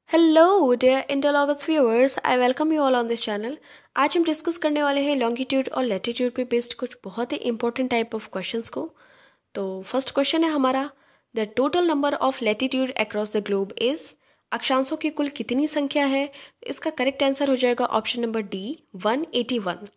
Hello dear Interlogus viewers, I welcome you all on this channel. आज हम discuss करने वाले हैं लॉन्गिट्यूड और लैटिट्यूड पे बेस्ड कुछ बहुत ही इंपॉर्टेंट टाइप ऑफ क्वेश्चंस को। तो फर्स्ट क्वेश्चन है हमारा, the total number of latitude across the globe is. अक्षांशों की कुल कितनी संख्या है? इसका करेक्ट आंसर हो जाएगा option number D, 181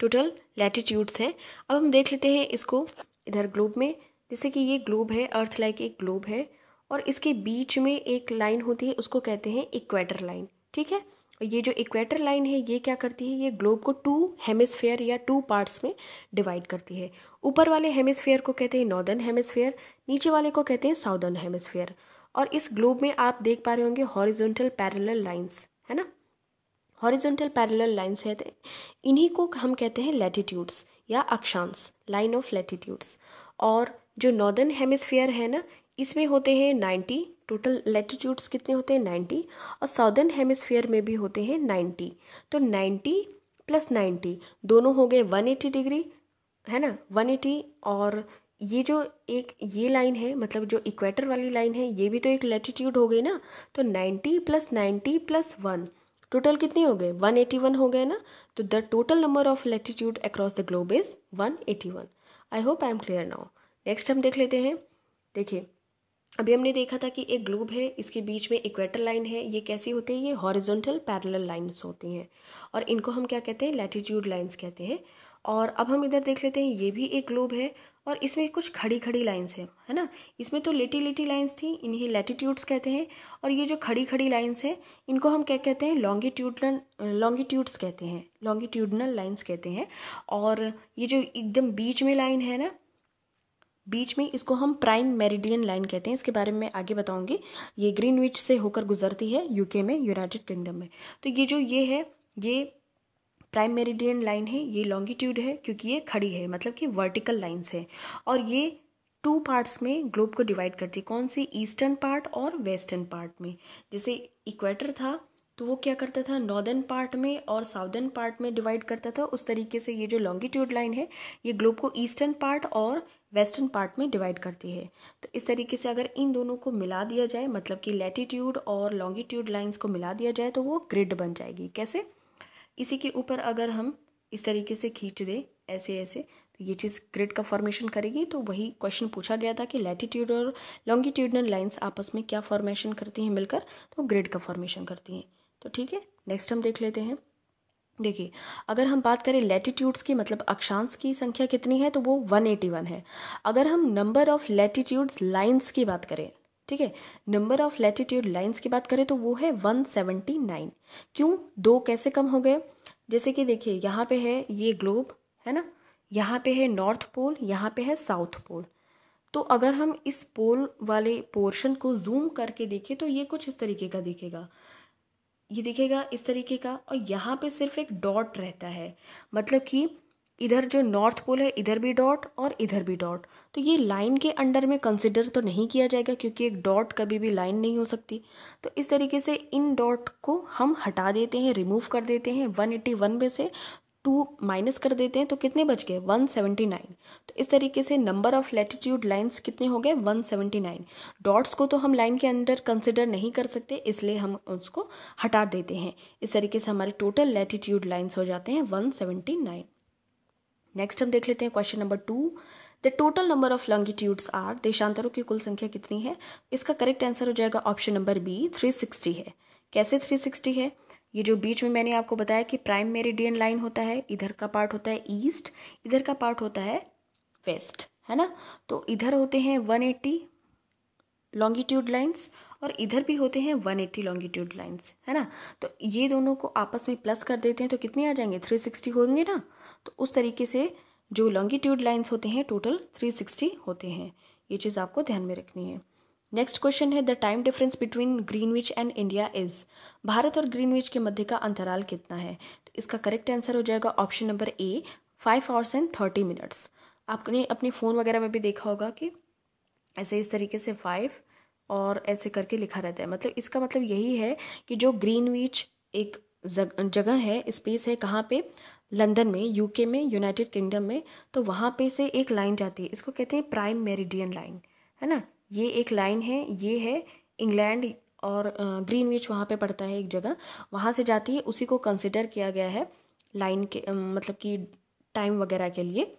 total latitudes हैं। अब हम देख लेते हैं इसको इधर ग्लोब में। जैसे कि ये ग्लोब है, अर्थ लाइक एक ग्लोब है और इसके बीच में एक लाइन होती है, उसको कहते हैं इक्वेटर लाइन। ठीक है, ये जो इक्वेटर लाइन है ये क्या करती है, ये ग्लोब को टू हेमिस्फेयर या टू पार्ट्स में डिवाइड करती है। ऊपर वाले हेमिस्फेयर को कहते हैं नॉर्दर्न हेमिस्फेयर, नीचे वाले को कहते हैं साउदर्न हेमिस्फेयर। और इस ग्लोब में आप देख पा रहे होंगे हॉरिजॉन्टल पैरेलल लाइंस, है ना। हॉरिजॉन्टल पैरेलल लाइंस है, इन्हीं को हम कहते हैं लैटिट्यूड्स या अक्षांश, लाइन ऑफ लैटिट्यूड्स। और जो नॉर्दर्न हेमिस्फीयर है ना, इसमें होते हैं 90, टोटल लैटिट्यूड्स कितने होते हैं 90, और साउदर्न हेमिस्फीयर में भी होते हैं 90। तो 90 प्लस 90 दोनों हो गए 180 डिग्री, है ना, 180। और ये जो एक ये लाइन है, मतलब जो इक्वेटर वाली लाइन है, ये भी तो एक लैटिट्यूड हो गई ना। तो 90 प्लस 90 प्लस 1 टोटल कितने हो गए, 181 हो गए ना। तो the total number of latitude across the globe is 181। I hope I am clear now. Next हम देख लेते हैं। देखिए, अभी हमने देखा था कि एक ग्लोब है, इसके बीच में इक्वेटर लाइन है। ये कैसी होती है, ये हॉरिजॉन्टल पैरेलल लाइंस होती हैं और इनको हम क्या कहते हैं, लैटिट्यूड लाइंस कहते हैं। और अब हम इधर देख लेते हैं, ये भी एक ग्लोब है और इसमें कुछ खड़ी खड़ी लाइंस है ना। इसमें तो लिटी लिटी लाइंस थी, इन्हीं लैटिट्यूड्स कहते हैं। और ये जो खड़ी खड़ी लाइंस है, इनको हम क्या कहते हैं, लॉन्गिट्यूड्स कहते हैं, लॉन्गिट्यूडनल लाइंस कहते हैं। और ये जो एकदम बीच में लाइन है ना, बीच में, इसको हम प्राइम मेरिडियन लाइन कहते हैं। इसके बारे में आगे बताऊंगी। ये ग्रीनविच से होकर गुजरती है यूके में, यूनाइटेड किंगडम में। तो ये जो ये है, ये प्राइम मेरिडियन लाइन है, ये लॉन्गिट्यूड है क्योंकि ये खड़ी है, मतलब कि वर्टिकल लाइंस है। और ये टू पार्ट्स में ग्लोब को डिवाइड करती है। कौन सी, ईस्टर्न पार्ट और वेस्टर्न पार्ट में। जैसे इक्वेटर था तो वो क्या करता था, नॉर्दर्न पार्ट में और साउदर्न पार्ट में डिवाइड करता था। उस तरीके से ये जो लॉन्गिट्यूड लाइन है, ये ग्लोब को ईस्टर्न पार्ट और वेस्टर्न पार्ट में डिवाइड करती है। तो इस तरीके से अगर इन दोनों को मिला दिया जाए, मतलब कि लैटिट्यूड और लॉन्गिट्यूड लाइंस को मिला दिया जाए, तो वो ग्रिड बन जाएगी। कैसे, इसी के ऊपर अगर हम इस तरीके से खींच दें ऐसे ऐसे, तो ये चीज़ ग्रिड का फॉर्मेशन करेगी। तो वही क्वेश्चन पूछा गया था कि लैटिट्यूड और लॉन्गिट्यूडनल लाइंस आपस में क्या फॉर्मेशन करती हैं मिलकर, तो ग्रिड का फॉर्मेशन करती हैं। तो ठीक है, नेक्स्ट हम देख लेते हैं। देखिए, अगर हम बात करें लैटिट्यूड्स की, मतलब अक्षांश की संख्या कितनी है, तो वो 181 है। अगर हम नंबर ऑफ लैटिट्यूड्स लाइंस की बात करें, ठीक है, नंबर ऑफ लैटिट्यूड लाइंस की बात करें, तो वो है 179। क्यों, दो कैसे कम हो गए? जैसे कि देखिए, यहाँ पे है ये ग्लोब, है ना, यहाँ पे है नॉर्थ पोल, यहाँ पे है साउथ पोल। तो अगर हम इस पोल वाले पोर्शन को जूम करके देखें तो ये कुछ इस तरीके का दिखेगा, ये दिखेगा इस तरीके का। और यहाँ पे सिर्फ एक डॉट रहता है, मतलब कि इधर जो नॉर्थ पोल है, इधर भी डॉट और इधर भी डॉट। तो ये लाइन के अंडर में कंसिडर तो नहीं किया जाएगा, क्योंकि एक डॉट कभी भी लाइन नहीं हो सकती। तो इस तरीके से इन डॉट को हम हटा देते हैं, रिमूव कर देते हैं। 181 में से 2 माइनस कर देते हैं, तो कितने बच गए, 179। तो इस तरीके से नंबर ऑफ लैटिट्यूड लाइंस कितने हो गए, 179। डॉट्स को तो हम लाइन के अंदर कंसिडर नहीं कर सकते, इसलिए हम उसको हटा देते हैं। इस तरीके से हमारे टोटल लैटिट्यूड लाइंस हो जाते हैं 179। नेक्स्ट हम देख लेते हैं question number 2। The total number of longitudes are, देशांतरों की कुल संख्या कितनी है? इसका करेक्ट आंसर हो जाएगा ऑप्शन नंबर बी, 360 है। कैसे 360 है? ये जो बीच में मैंने आपको बताया कि प्राइम मेरिडियन लाइन होता है, इधर का पार्ट होता है ईस्ट, इधर का पार्ट होता है वेस्ट, है ना। तो इधर होते हैं 180 लॉन्गिट्यूड लाइंस और इधर भी होते हैं 180 लॉन्गिट्यूड लाइंस, है ना। तो ये दोनों को आपस में प्लस कर देते हैं तो कितने आ जाएंगे, 360 होंगे ना। तो उस तरीके से जो लॉन्गिट्यूड लाइंस होते हैं टोटल 360 होते हैं। ये चीज़ आपको ध्यान में रखनी है। नेक्स्ट क्वेश्चन है, the time difference between Greenwich and India is. Bharat और ग्रीनविच के मध्य का अंतराल कितना है? तो इसका करेक्ट आंसर हो जाएगा option number A, 5 hours and 30 minutes. आपने अपने फ़ोन वगैरह में भी देखा होगा कि ऐसे इस तरीके से 5 और ऐसे करके लिखा रहता है। मतलब इसका मतलब यही है कि जो ग्रीनविच एक जगह है, स्पेस है, कहाँ पे, लंदन में, यूके में, यूनाइटेड किंगडम में। तो वहाँ पे से एक लाइन जाती है, इसको कहते हैं प्राइम मेरिडियन लाइन, है ना। ये एक लाइन है, ये है इंग्लैंड और ग्रीनविच वहाँ पे पड़ता है एक जगह, वहाँ से जाती है, उसी को कंसिडर किया गया है लाइन के मतलब कि टाइम वगैरह के लिए।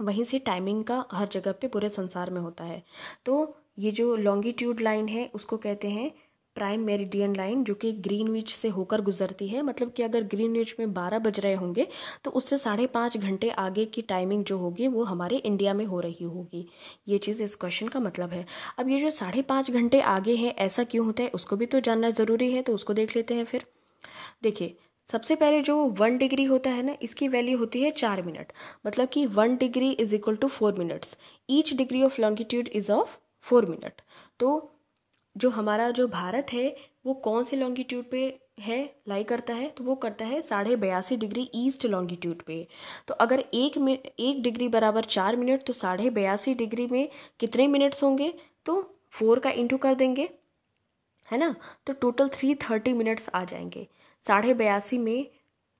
वहीं से टाइमिंग का हर जगह पे पूरे संसार में होता है। तो ये जो लॉन्गिट्यूड लाइन है उसको कहते हैं प्राइम मेरिडियन लाइन, जो कि ग्रीनविच से होकर गुजरती है। मतलब कि अगर ग्रीनविच में 12 बज रहे होंगे तो उससे 5.5 घंटे आगे की टाइमिंग जो होगी वो हमारे इंडिया में हो रही होगी। ये चीज़ इस क्वेश्चन का मतलब है। अब ये जो 5.5 घंटे आगे है, ऐसा क्यों होता है उसको भी तो जानना ज़रूरी है, तो उसको देख लेते हैं फिर। देखिए, सबसे पहले जो 1 डिग्री होता है ना, इसकी वैल्यू होती है 4 मिनट। मतलब कि 1 degree is equal to 4 minutes. Each degree of longitude is of 4 minute. तो जो हमारा जो भारत है वो कौन से लॉन्गिट्यूड पे है, लाई करता है, तो वो करता है 82.5 डिग्री ईस्ट लॉन्गिट्यूड पे। तो अगर एक डिग्री बराबर 4 मिनट, तो 82.5 डिग्री में कितने मिनट्स होंगे, तो 4 का इंटू कर देंगे, है ना। तो टोटल 330 मिनट्स आ जाएंगे। 82.5 में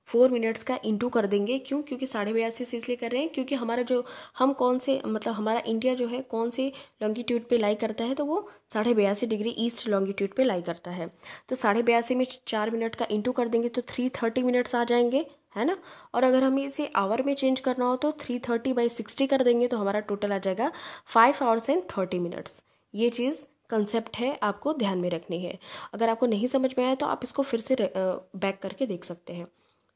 4 मिनट्स का इंटू कर देंगे। क्यों? क्योंकि 82.5 से इसलिए कर रहे हैं क्योंकि हमारा जो हम कौन से मतलब हमारा इंडिया जो है कौन से लॉन्गिट्यूड पे लाई करता है, तो वो 82.5 डिग्री ईस्ट लॉन्गिट्यूड पे लाई करता है। तो 82.5 में 4 मिनट का इंटू कर देंगे तो 330 मिनट्स आ जाएंगे, है ना। और अगर हमें इसे आवर में चेंज करना हो तो 330/60 कर देंगे, तो हमारा टोटल आ जाएगा 5 आवर्स एंड 30 मिनट्स। ये चीज़ कंसेप्ट है, आपको ध्यान में रखनी है। अगर आपको नहीं समझ में आया तो आप इसको फिर से बैक करके देख सकते हैं,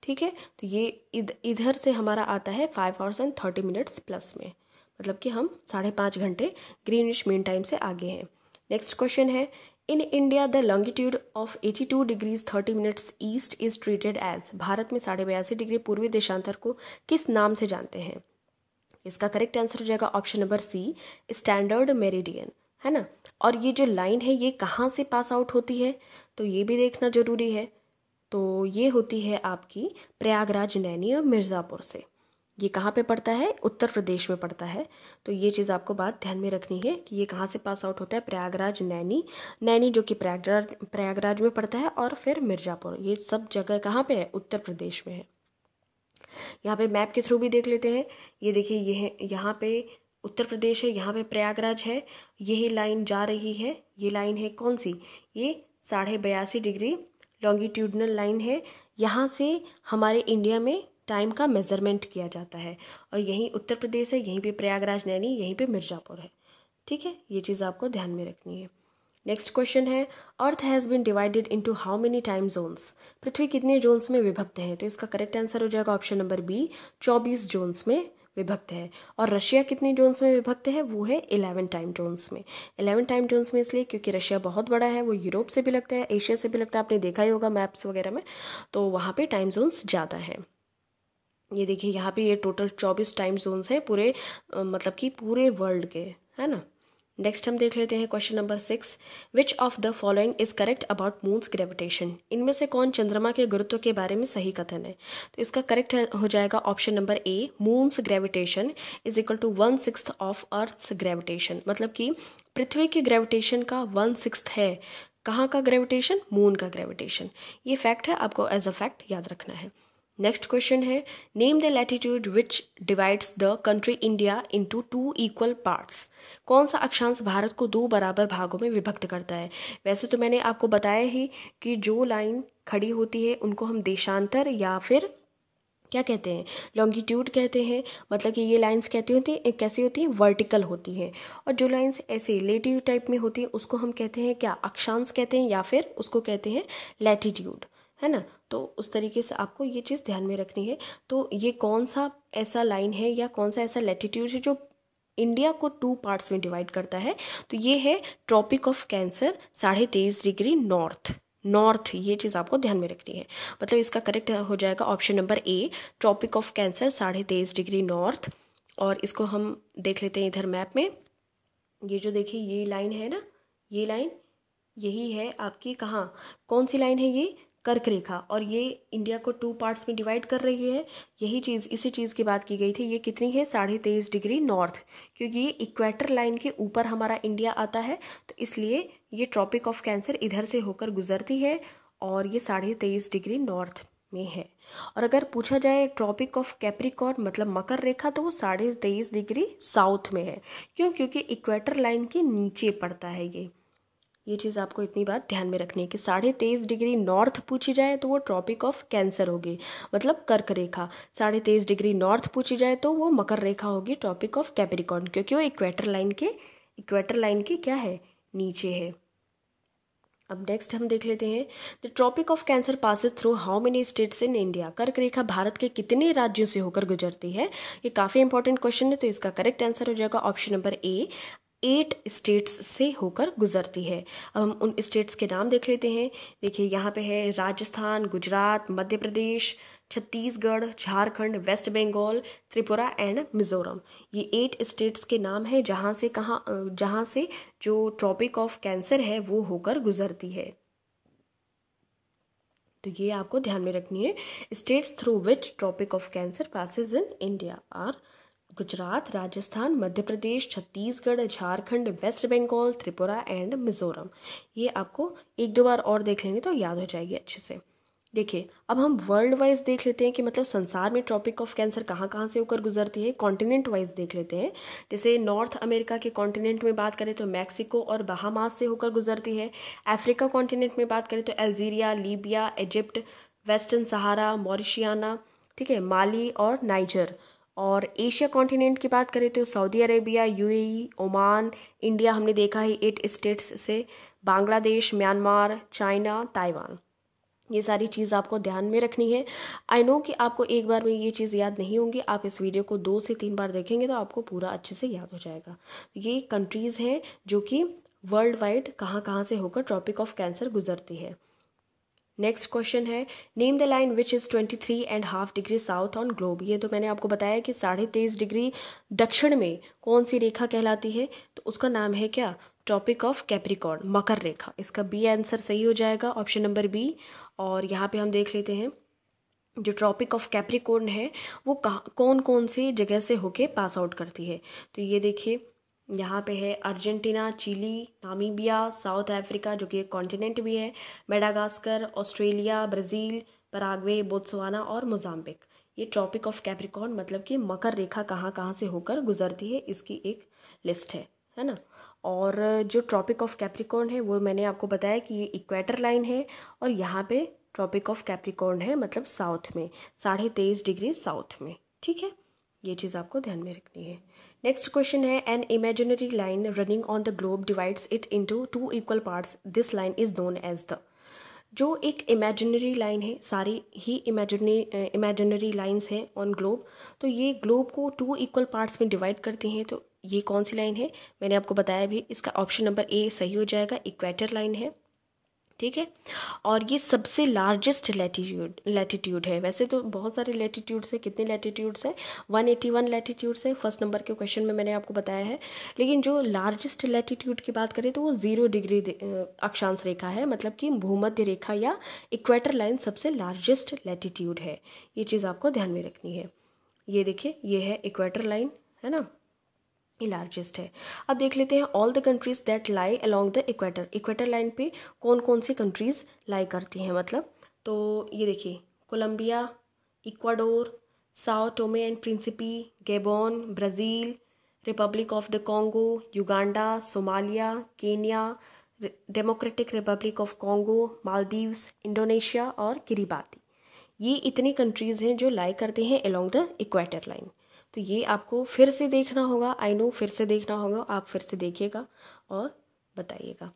ठीक है। तो ये इधर से हमारा आता है 5 आवर्स एंड 30 मिनट्स प्लस में, मतलब कि हम 5.5 घंटे ग्रीनिश मीन टाइम से आगे हैं। नेक्स्ट क्वेश्चन है, in India the longitude of 82 degrees 30 minutes east is treated as. Bharat में 82.5 डिग्री पूर्वी देशांतर को किस नाम से जानते हैं? इसका करेक्ट आंसर हो जाएगा option number C, standard meridian, है ना। और ये जो लाइन है ये कहाँ से पास आउट होती है, तो ये भी देखना जरूरी है। तो ये होती है आपकी प्रयागराज, नैनी और मिर्ज़ापुर से। ये कहाँ पे पड़ता है? उत्तर प्रदेश में पड़ता है। तो ये चीज़ आपको बात ध्यान में रखनी है कि ये कहाँ से पास आउट होता है, प्रयागराज, नैनी जो कि प्रयागराज में पड़ता है, और फिर मिर्ज़ापुर। ये सब जगह कहाँ पे है? उत्तर प्रदेश में है। यहाँ पे मैप के थ्रू भी देख लेते हैं। ये देखिए, ये है, यहाँ पे उत्तर प्रदेश है, यहाँ पे प्रयागराज है, यही लाइन जा रही है। ये लाइन है कौन सी? ये 82.5 डिग्री लॉन्गिट्यूडनल लाइन है। यहाँ से हमारे इंडिया में टाइम का मेज़रमेंट किया जाता है, और यहीं उत्तर प्रदेश है, यहीं पे प्रयागराज, नैनी, यहीं पे मिर्ज़ापुर है, ठीक है। ये चीज़ आपको ध्यान में रखनी है। नेक्स्ट क्वेश्चन है, earth has been divided into how many time zones. पृथ्वी कितने जोन्स में विभक्त है? तो इसका करेक्ट आंसर हो जाएगा ऑप्शन नंबर बी, 24 जोन्स में विभक्त है। और रशिया कितने जोन्स में विभक्त है? वो है 11 टाइम जोन्स में। 11 टाइम जोन्स में इसलिए क्योंकि रशिया बहुत बड़ा है, वो यूरोप से भी लगता है, एशिया से भी लगता है, आपने देखा ही होगा मैप्स वगैरह में, तो वहाँ पे टाइम जोन्स ज़्यादा हैं। ये देखिए, यहाँ पे ये टोटल 24 टाइम जोन्स हैं पूरे मतलब कि पूरे वर्ल्ड के, है ना। नेक्स्ट हम देख लेते हैं question number 6, which of the following is correct about moons gravitation. इनमें से कौन चंद्रमा के गुरुत्व के बारे में सही कथन है? तो इसका करेक्ट हो जाएगा option number A, moon's gravitation is equal to 1/6 of earth's gravitation. मतलब कि पृथ्वी की ग्रेविटेशन का 1/6 है कहाँ का ग्रेविटेशन? मून का ग्रेविटेशन। ये फैक्ट है, आपको एज अ फैक्ट याद रखना है। नेक्स्ट क्वेश्चन है, name the latitude which divides the country India into 2 equal parts. कौन सा अक्षांश भारत को 2 बराबर भागों में विभक्त करता है? वैसे तो मैंने आपको बताया ही कि जो लाइन खड़ी होती है उनको हम देशांतर या फिर क्या कहते हैं, लॉन्गिट्यूड कहते हैं। मतलब कि ये लाइंस कहती होती हैं, कैसी होती हैं? वर्टिकल होती हैं। और जो लाइंस ऐसे लेटिव टाइप में होती हैं उसको हम कहते हैं क्या? अक्षांश कहते हैं, या फिर उसको कहते हैं लैटिट्यूड, है ना। तो उस तरीके से आपको ये चीज़ ध्यान में रखनी है। तो ये कौन सा ऐसा लाइन है या कौन सा ऐसा लैटिट्यूड है जो इंडिया को 2 पार्ट्स में डिवाइड करता है? तो ये है tropic of cancer, 23.5 degree north. ये चीज़ आपको ध्यान में रखनी है। मतलब इसका करेक्ट हो जाएगा option number A, tropic of cancer 23.5 degree north. और इसको हम देख लेते हैं इधर मैप में। ये जो देखिए ये लाइन है ना, ये लाइन यही है आपकी, कहाँ, कौन सी लाइन है? ये कर्क रेखा। और ये इंडिया को 2 पार्ट्स में डिवाइड कर रही है। यही चीज़, इसी चीज़ की बात की गई थी। ये कितनी है? 23.5 डिग्री नॉर्थ, क्योंकि ये इक्वेटर लाइन के ऊपर हमारा इंडिया आता है, तो इसलिए ये ट्रॉपिक ऑफ कैंसर इधर से होकर गुजरती है और ये 23.5 डिग्री नॉर्थ में है। और अगर पूछा जाए ट्रॉपिक ऑफ कैप्रिकॉर्न मतलब मकर रेखा, तो वो 23.5 डिग्री साउथ में है। क्यों? क्योंकि इक्वेटर लाइन के नीचे पड़ता है ये, ये चीज़ आपको इतनी बात ध्यान में रखनी है कि 23.5 डिग्री नॉर्थ पूछी जाए तो वो ट्रॉपिक ऑफ कैंसर होगी, मतलब कर्क रेखा। 23.5 डिग्री नॉर्थ पूछी जाए तो वो मकर रेखा होगी, ट्रॉपिक ऑफ कैप्रिकॉर्न, क्योंकि वो इक्वेटर लाइन के क्या है, नीचे है। अब नेक्स्ट हम देख लेते हैं, the tropic of cancer passes through how many states in India. कर्क रेखा भारत के कितने राज्यों से होकर गुजरती है? ये काफ़ी इंपॉर्टेंट क्वेश्चन है, तो इसका करेक्ट आंसर हो जाएगा ऑप्शन नंबर ए, 8 स्टेट्स से होकर गुजरती है। अब हम उन स्टेट्स के नाम देख लेते हैं। देखिए यहाँ पे है राजस्थान, गुजरात, मध्य प्रदेश, छत्तीसगढ़, झारखंड, वेस्ट बंगाल, त्रिपुरा एंड मिजोरम। ये 8 स्टेट्स के नाम है जहाँ से जो ट्रॉपिक ऑफ कैंसर है वो होकर गुजरती है। तो ये आपको ध्यान में रखनी है। States through which tropic of cancer passes in India are Gujarat, Rajasthan, Madhya Pradesh, Chhattisgarh, Jharkhand, West Bengal, Tripura and Mizoram. ये आपको एक दो बार और देख लेंगे तो याद हो जाएगी अच्छे से। देखिए अब हम वर्ल्ड वाइज देख लेते हैं कि मतलब संसार में ट्रॉपिक ऑफ कैंसर कहाँ कहाँ से होकर गुजरती है। कॉन्टिनेंट वाइज देख लेते हैं। जैसे नॉर्थ अमेरिका के कॉन्टिनेंट में बात करें तो मैक्सिको और बहामास से होकर गुजरती है। अफ्रीका कॉन्टिनेंट में बात करें तो अल्जीरिया, लीबिया, इजिप्ट, वेस्टर्न सहारा, मॉरिशियाना, ठीक है, माली और नाइजर। और एशिया कॉन्टिनेंट की बात करें तो Saudi Arabia, UAE, Oman, India हमने देखा है 8 स्टेट्स से, बांग्लादेश, म्यांमार, चाइना, ताइवान। ये सारी चीज़ आपको ध्यान में रखनी है। आई नो कि आपको एक बार में ये चीज़ याद नहीं होंगी, आप इस वीडियो को 2 से 3 बार देखेंगे तो आपको पूरा अच्छे से याद हो जाएगा। ये कंट्रीज़ हैं जो कि वर्ल्ड वाइड कहाँ कहाँ से होकर ट्रॉपिक ऑफ कैंसर गुजरती है। नेक्स्ट क्वेश्चन है, name the line which is 23.5 degree south on globe. ये तो मैंने आपको बताया कि 23.5 डिग्री दक्षिण में कौन सी रेखा कहलाती है, तो उसका नाम है क्या, ट्रॉपिक ऑफ कैप्रिकॉर्न, मकर रेखा। इसका बी आंसर सही हो जाएगा, ऑप्शन नंबर बी। और यहाँ पे हम देख लेते हैं जो ट्रॉपिक ऑफ कैप्रिकॉर्न है वो कौन कौन सी जगह से होके पास आउट करती है। तो ये देखिए यहाँ पे है Argentina, Chile, Namibia, South Africa जो कि एक कॉन्टिनेंट भी है, Madagascar, Australia, Brazil, Paraguay, Botswana और मोजाम्बिक। ये ट्रॉपिक ऑफ कैप्रिकॉर्न मतलब कि मकर रेखा कहाँ कहाँ से होकर गुजरती है इसकी एक लिस्ट है ना। और जो ट्रॉपिक ऑफ कैप्रिकॉर्न है वो मैंने आपको बताया कि ये इक्वेटर लाइन है और यहाँ पे ट्रॉपिक ऑफ कैप्रिकॉर्न है मतलब साउथ में, 23.5 डिग्री साउथ में, ठीक है। ये चीज़ आपको ध्यान में रखनी है। नेक्स्ट क्वेश्चन है, an imaginary line running on the globe divides it into 2 equal parts, this line is known as the. जो एक इमेजिनरी लाइन है, सारी ही इमेजिनरी लाइंस हैं ऑन ग्लोब, तो ये ग्लोब को 2 इक्वल पार्ट्स में डिवाइड करती हैं। तो ये कौन सी लाइन है, मैंने आपको बताया भी, इसका ऑप्शन नंबर ए सही हो जाएगा, इक्वेटर लाइन है, ठीक है। और ये सबसे लार्जेस्ट लैटिट्यूड है। वैसे तो बहुत सारे लैटिट्यूड्स है, कितने लैटिट्यूड्स है, 181 लैटिट्यूड्स है, फर्स्ट नंबर के क्वेश्चन में मैंने आपको बताया है। लेकिन जो लार्जेस्ट लैटिट्यूड की बात करें तो वो 0 डिग्री अक्षांश रेखा है, मतलब कि भूमध्य रेखा या इक्वेटर लाइन सबसे लार्जेस्ट लैटिट्यूड है। ये चीज़ आपको ध्यान में रखनी है। ये देखिए ये है इक्वेटर लाइन, है ना, ये लार्जेस्ट है। अब देख लेते हैं all the countries that lie along the equator. Equator line पे कौन कौन सी कंट्रीज लाई करती हैं मतलब, तो ये देखिए Colombia, Ecuador, Sao Tome and Principe, Gabon, Brazil, Republic of the Congo, Uganda, Somalia, Kenya, Democratic Republic of Congo, Maldives, Indonesia और किरिबाती। ये इतनी कंट्रीज़ हैं जो लाई करते हैं अलोंग द इक्वेटर लाइन। तो ये आपको फिर से देखना होगा, आई नो फिर से देखना होगा, आप फिर से देखिएगा और बताइएगा।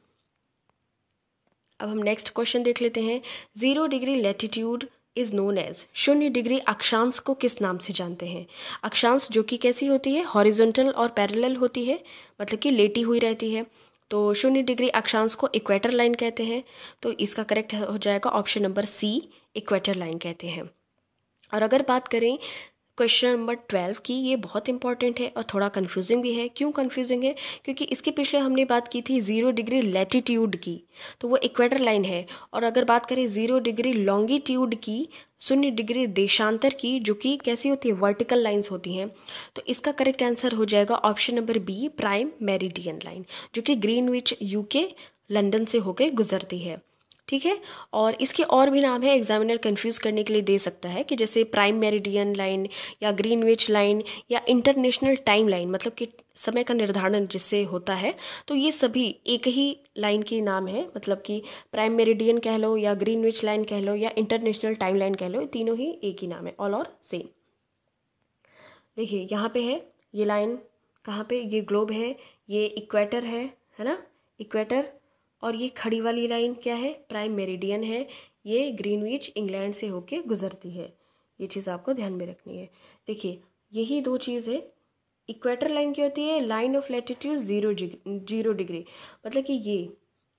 अब हम नेक्स्ट क्वेश्चन देख लेते हैं, 0 degree latitude is known as. 0 degree अक्षांश को किस नाम से जानते हैं। अक्षांश जो कि कैसी होती है, हॉरिजॉन्टल और पैरेलल होती है, मतलब कि लेटी हुई रहती है। तो 0 डिग्री अक्षांश को इक्वेटर लाइन कहते हैं। तो इसका करेक्ट हो जाएगा option number C, equator line कहते हैं। और अगर बात करें क्वेश्चन नंबर 12 की, ये बहुत इंपॉर्टेंट है और थोड़ा कंफ्यूजिंग भी है। क्यों कंफ्यूजिंग है, क्योंकि इसके पिछले हमने बात की थी 0 डिग्री लैटिट्यूड की, तो वो इक्वेटर लाइन है। और अगर बात करें 0 डिग्री लॉन्गिट्यूड की, 0 डिग्री देशांतर की, जो कि कैसी होती है, वर्टिकल लाइंस होती हैं, तो इसका करेक्ट आंसर हो जाएगा option number B, prime meridian line, जो कि ग्रीनविच यूके लंदन से होकर गुजरती है। ठीक है। और इसके और भी नाम है, एग्जामिनर कंफ्यूज करने के लिए दे सकता है, कि जैसे प्राइम मेरिडियन लाइन या ग्रीनविच लाइन या इंटरनेशनल टाइम लाइन, मतलब कि समय का निर्धारण जिससे होता है। तो ये सभी एक ही लाइन के नाम है, मतलब कि प्राइम मेरिडियन कह लो या ग्रीनविच लाइन कह लो या इंटरनेशनल टाइम लाइन कह लो, तीनों ही एक ही नाम है, ऑल और सेम। देखिए यहाँ पे है ये लाइन, कहाँ पे, ये ग्लोब है, ये इक्वेटर है ना, इक्वेटर। और ये खड़ी वाली लाइन क्या है, प्राइम मेरिडियन है, ये ग्रीनविच इंग्लैंड से होके गुजरती है। ये चीज़ आपको ध्यान में रखनी है। देखिए यही दो चीज़ है। इक्वेटर लाइन क्या होती है, लाइन ऑफ लैटिट्यूड 0 डिग्री, मतलब कि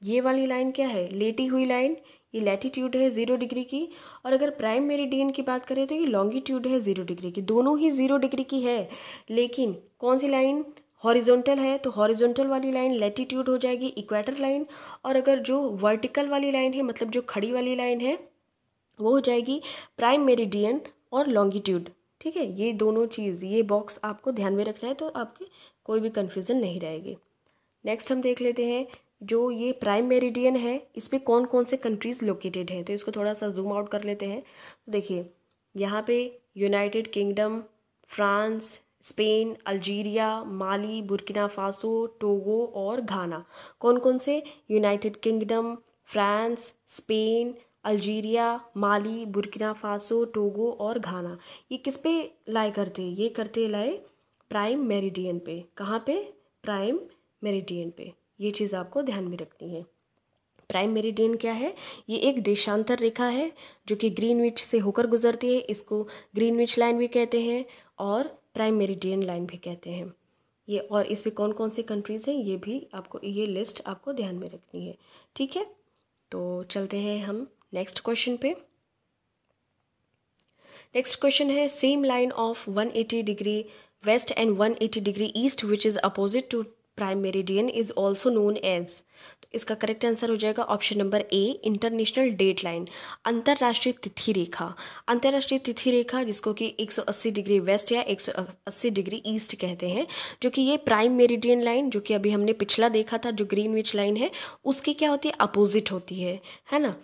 ये वाली लाइन क्या है, लेटी हुई लाइन, ये लैटिट्यूड है 0 डिग्री की। और अगर प्राइम मेरिडियन की बात करें तो ये लॉन्गिट्यूड है 0 डिग्री की। दोनों ही 0 डिग्री की है, लेकिन कौन सी लाइन हॉरिजॉन्टल है, तो हॉरिजॉन्टल वाली लाइन लैटिट्यूड हो जाएगी, इक्वेटर लाइन। और अगर जो वर्टिकल वाली लाइन है, मतलब जो खड़ी वाली लाइन है, वो हो जाएगी प्राइम मेरिडियन और लॉन्गिट्यूड। ठीक है, ये दोनों चीज़, ये बॉक्स आपको ध्यान में रखना है, तो आपके कोई भी कन्फ्यूज़न नहीं रहेगी। नेक्स्ट हम देख लेते हैं, जो ये प्राइम मेरिडियन है इस पे कौन कौन से कंट्रीज़ लोकेटेड हैं। तो इसको थोड़ा सा जूम आउट कर लेते हैं। तो देखिए यहाँ पे United Kingdom, France, Spain, Algeria, Mali, Burkina Faso, Togo और घाना। कौन कौन से, United Kingdom, France, Spain, Algeria, Mali, Burkina Faso, Togo और घाना। ये किस पे लाई करते हैं, ये करते लाई प्राइम मेरिडियन पे। कहाँ पे, प्राइम मेरिडियन पे। ये चीज़ आपको ध्यान में रखनी है। प्राइम मेरिडियन क्या है, ये एक देशांतर रेखा है जो कि ग्रीनविच से होकर गुजरती है। इसको ग्रीनविच लाइन भी कहते हैं और प्राइम मेरिडियन लाइन भी कहते हैं ये। और इस पे कौन कौन सी कंट्रीज़ हैं, ये भी आपको, ये लिस्ट आपको ध्यान में रखनी है। ठीक है, तो चलते हैं हम नेक्स्ट क्वेश्चन पे। नेक्स्ट क्वेश्चन है, same line of 180 degree west and 180 degree east which is opposite to prime meridian is also known as. तो इसका करेक्ट आंसर हो जाएगा option number A, international date line, अंतर्राष्ट्रीय तिथि रेखा। अंतर्राष्ट्रीय तिथि रेखा जिसको कि 180 डिग्री वेस्ट या 180 डिग्री ईस्ट कहते हैं, जो कि ये प्राइम मेरिडियन लाइन, जो कि अभी हमने पिछला देखा था जो ग्रीनविच लाइन है, उसकी क्या होती है, अपोजिट होती है ना,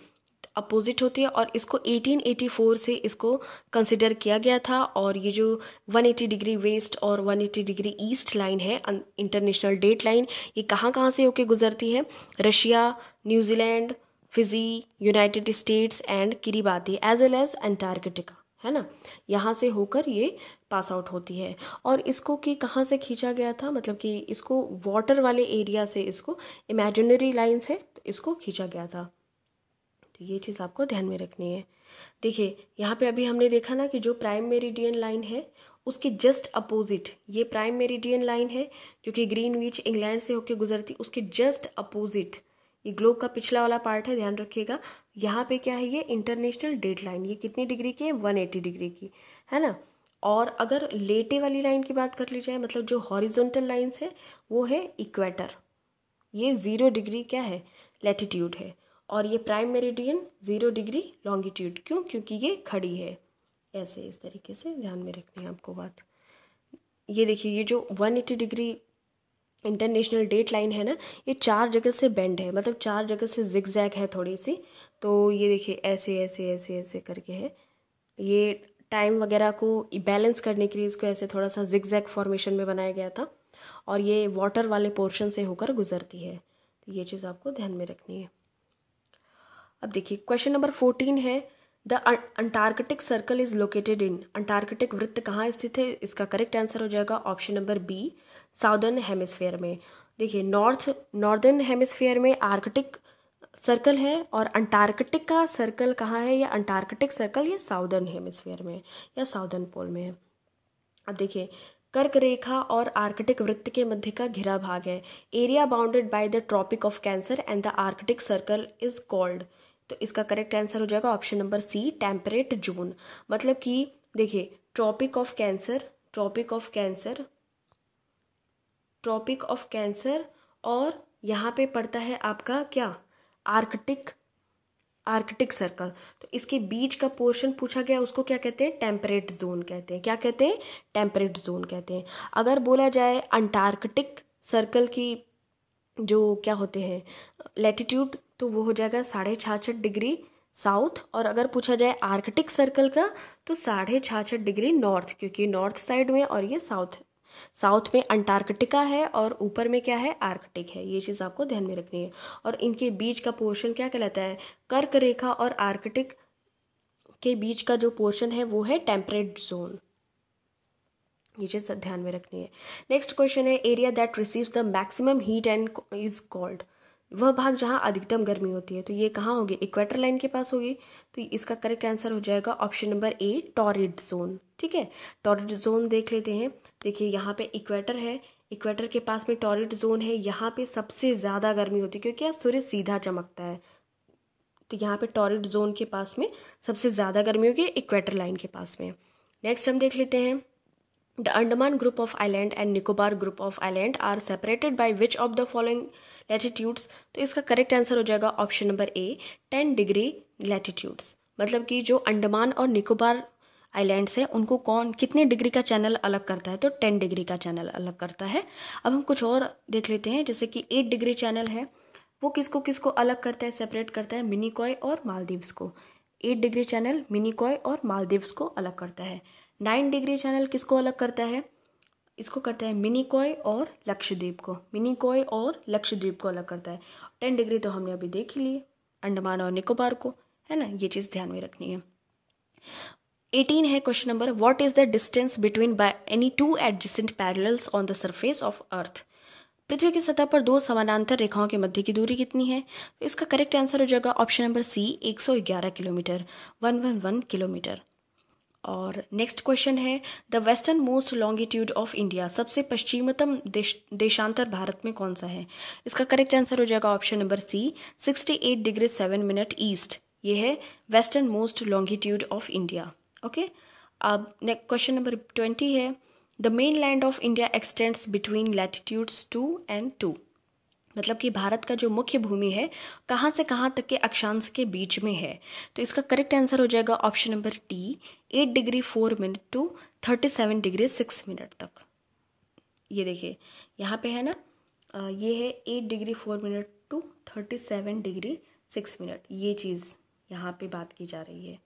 अपोजिट होती है। और इसको 1884 से इसको कंसिडर किया गया था। और ये जो 180 डिग्री वेस्ट और 180 डिग्री ईस्ट लाइन है, इंटरनेशनल डेट लाइन, ये कहाँ कहाँ से होके गुजरती है, Russia, New Zealand, Fiji, United States and Kiribati as well as Antarctica, है ना, यहाँ से होकर ये पास आउट होती है। और इसको कि कहाँ से खींचा गया था, मतलब कि इसको वाटर वाले एरिया से, इसको इमेजिनरी लाइन से तो इसको खींचा गया था। तो ये चीज़ आपको ध्यान में रखनी है। देखिए यहाँ पे अभी हमने देखा ना कि जो प्राइम मेरिडियन लाइन है उसके जस्ट अपोजिट ये प्राइम मेरिडियन लाइन है जो कि ग्रीनविच इंग्लैंड से होकर गुजरती, उसके जस्ट अपोजिट ये ग्लोब का पिछला वाला पार्ट है, ध्यान रखिएगा। यहाँ पे क्या है, ये इंटरनेशनल डेट लाइन, ये कितनी डिग्री की है, 180 डिग्री की, है ना। और अगर लेटे वाली लाइन की बात कर ली जाए, मतलब जो हॉरिजॉन्टल लाइन्स है वो है इक्वेटर, ये 0 डिग्री क्या है, लैटिट्यूड है। और ये प्राइम मेरिडियन 0 डिग्री लॉन्गिट्यूड, क्यों, क्योंकि ये खड़ी है ऐसे, इस तरीके से ध्यान में रखनी है आपको बात। ये देखिए ये जो 180 डिग्री इंटरनेशनल डेट लाइन है ना, ये 4 जगह से बेंड है, मतलब 4 जगह से जिगजैग है थोड़ी सी। तो ये देखिए ऐसे ऐसे ऐसे ऐसे करके है, ये टाइम वगैरह को बैलेंस करने के लिए इसको ऐसे थोड़ा सा जिगजैग फॉर्मेशन में बनाया गया था। और ये वाटर वाले पोर्शन से होकर गुजरती है, तो ये चीज़ आपको ध्यान में रखनी है। अब देखिए क्वेश्चन नंबर 14 है, the Antarctic circle is located in. Antarctic वृत्त कहाँ स्थित है, इसका करेक्ट आंसर हो जाएगा option number B, southern hemisphere में। देखिए नॉर्दर्न हेमिस्फेयर में आर्कटिक सर्कल है और अंटार्कटिक का सर्कल कहाँ है, या अंटार्कटिक सर्कल ये साउदर्न हेमिस्फेयर में या साउदर्न पोल में है। अब देखिए कर्क रेखा और आर्कटिक वृत्त के मध्य का घिरा भाग है, area bounded by the tropic of cancer and the Arctic circle is called. तो इसका करेक्ट आंसर हो जाएगा option number C, temperate zone. मतलब कि देखिए tropic of cancer, tropic of cancer, tropic of cancer, और यहाँ पे पड़ता है आपका क्या, आर्कटिक, आर्कटिक सर्कल। तो इसके बीच का पोर्शन पूछा गया, उसको क्या कहते हैं, टेम्परेट जोन कहते हैं। क्या कहते हैं, टेम्परेट जोन कहते हैं। अगर बोला जाए अंटार्कटिक सर्कल की जो क्या होते हैं लैटिट्यूड तो वो हो जाएगा 66.5 डिग्री साउथ, और अगर पूछा जाए आर्कटिक सर्कल का तो 66.5 डिग्री नॉर्थ, क्योंकि नॉर्थ साइड में और ये साउथ में अंटार्कटिका है और ऊपर में क्या है, आर्कटिक है। ये चीज़ आपको ध्यान में रखनी है। और इनके बीच का पोर्शन क्या कहलाता है, कर्क रेखा और आर्कटिक के बीच का जो पोर्शन है वो है टेम्परेट जोन। ये चीज़ ध्यान में रखनी है। नेक्स्ट क्वेश्चन है, area that receives the maximum heat and is called, वह भाग जहाँ अधिकतम गर्मी होती है, तो ये कहाँ होगी, इक्वेटर लाइन के पास होगी। तो इसका करेक्ट आंसर हो जाएगा ऑप्शन नंबर ए, टॉरिड जोन। ठीक है, टॉरिड जोन देख लेते हैं। देखिए यहाँ पे इक्वेटर है, इक्वेटर के पास में टॉरिड जोन है, यहाँ पे सबसे ज़्यादा गर्मी होती है क्योंकि यहाँ सूर्य सीधा चमकता है। तो यहाँ पे टॉरिड जोन के पास में सबसे ज़्यादा गर्मी होगी इक्वेटर लाइन के पास में। नेक्स्ट हम देख लेते हैं, the Andaman group of island and Nicobar group of island are separated by which of the following latitudes, तो इसका करेक्ट आंसर हो जाएगा option number A, 10 degree latitudes. मतलब कि जो अंडमान और निकोबार आइलैंड्स हैं उनको कौन कितने डिग्री का चैनल अलग करता है, तो 10 डिग्री का चैनल अलग करता है। अब हम कुछ और देख लेते हैं, जैसे कि 8 डिग्री चैनल है, वो किसको किसको अलग करता है, सेपरेट करता है, मिनिकॉय और मालदीव्स को। 8 डिग्री चैनल मिनिकॉय और मालदीव्स को अलग करता है। 9 डिग्री चैनल किसको अलग करता है, इसको करता है मिनिकॉय और लक्षद्वीप को, मिनिकॉय और लक्षद्वीप को अलग करता है। 10 डिग्री तो हमने अभी देख ही लिए, अंडमान और निकोबार को, है ना। ये चीज़ ध्यान में रखनी है। 18 है question number, what is the distance between by any two adjacent parallels on the surface of earth, पृथ्वी की सतह पर दो समानांतर रेखाओं के मध्य की दूरी कितनी है, तो इसका करेक्ट आंसर हो जाएगा option number C, 111 kilometre, 111 kilometre. और नेक्स्ट क्वेश्चन है, the western most longitude of India, सबसे पश्चिमतम देशांतर भारत में कौन सा है, इसका करेक्ट आंसर हो जाएगा option number C, 68 degree 7 minute east. ये है western most longitude of India. Okay, अब नेक्स्ट क्वेश्चन नंबर 20 है, the main land of India extends between latitudes 2 and 2, मतलब कि भारत का जो मुख्य भूमि है कहाँ से कहाँ तक के अक्षांश के बीच में है, तो इसका करेक्ट आंसर हो जाएगा option number D, 8 degree 4 minute to 37 degree 6 minute तक। ये देखिए यहाँ पे है ना, ये है 8 degree 4 minute to 37 degree 6 minute, ये चीज़ यहाँ पे बात की जा रही है।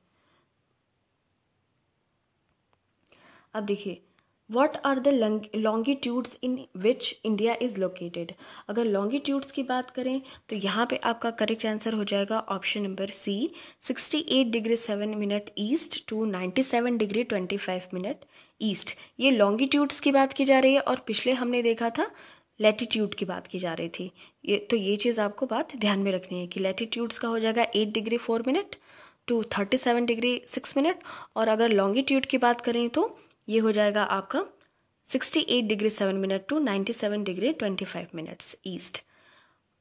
अब देखिए, what are the longitudes in which India is located, अगर लॉन्गिट्यूड्स की बात करें तो यहाँ पे आपका करेक्ट आंसर हो जाएगा option number C, 68 degree 7 minute east to 97 degree 25 minute east. ये लॉन्गिट्यूड्स की बात की जा रही है, और पिछले हमने देखा था लैटिट्यूड की बात की जा रही थी। ये चीज़ आपको बात ध्यान में रखनी है कि लैटिट्यूड्स का हो जाएगा 8 degree 4 minute to 37 degree 6 minute, और अगर लॉन्गिट्यूड की बात करें तो ये हो जाएगा आपका 68 degree 7 minute to 97 degree 25 minutes east.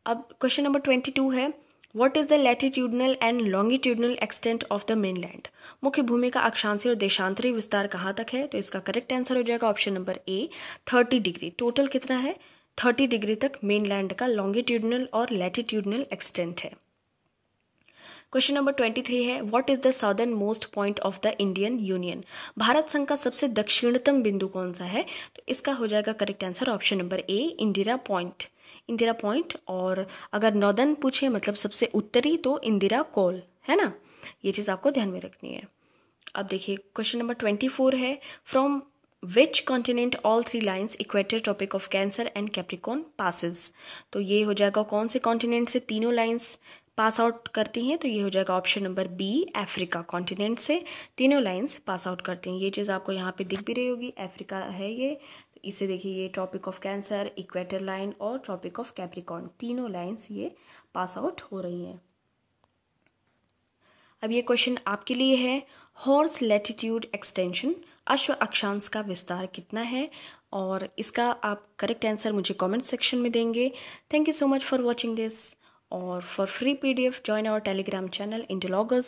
अब क्वेश्चन नंबर 22 है, what is the latitudinal and longitudinal extent of the mainland, मुख्य भूमि का अक्षांशीय और देशांतरी विस्तार कहाँ तक है, तो इसका करेक्ट आंसर हो जाएगा ऑप्शन नंबर ए, 30 डिग्री। टोटल कितना है, 30 डिग्री तक मेनलैंड का लॉन्गिट्यूडनल और लैटिट्यूडनल एक्सटेंट है। क्वेश्चन नंबर 23 है, what is the southern most point of the Indian union, Bharat संघ का सबसे दक्षिणतम बिंदु कौन सा है, तो इसका हो जाएगा करेक्ट आंसर ऑप्शन नंबर ए, इंदिरा पॉइंट, इंदिरा पॉइंट। और अगर नॉर्दर्न पूछे मतलब सबसे उत्तरी, तो इंदिरा कोल, है ना। ये चीज़ आपको ध्यान में रखनी है। अब देखिए क्वेश्चन नंबर 24 है, from which continent all 3 lines equator, tropic of cancer and capricorn passes, तो ये हो जाएगा कौन से कॉन्टिनेंट से तीनों लाइन्स पास आउट करती हैं, तो ये हो जाएगा option number B, Africa continent से तीनों लाइन्स पास आउट करती हैं। ये चीज़ आपको यहाँ पे दिख भी रही होगी, अफ्रीका है ये, तो इसे देखिए, ये tropic of cancer, equator line और ट्रॉपिक ऑफ कैप्रिकॉर्न, तीनों लाइन्स ये पास आउट हो रही हैं। अब ये क्वेश्चन आपके लिए है, हॉर्स लैटिट्यूड एक्सटेंशन, अश्व अक्षांश का विस्तार कितना है, और इसका आप करेक्ट आंसर मुझे कमेंट सेक्शन में देंगे। Thank you so much for watching this, और for free PDF join our Telegram channel Indologous.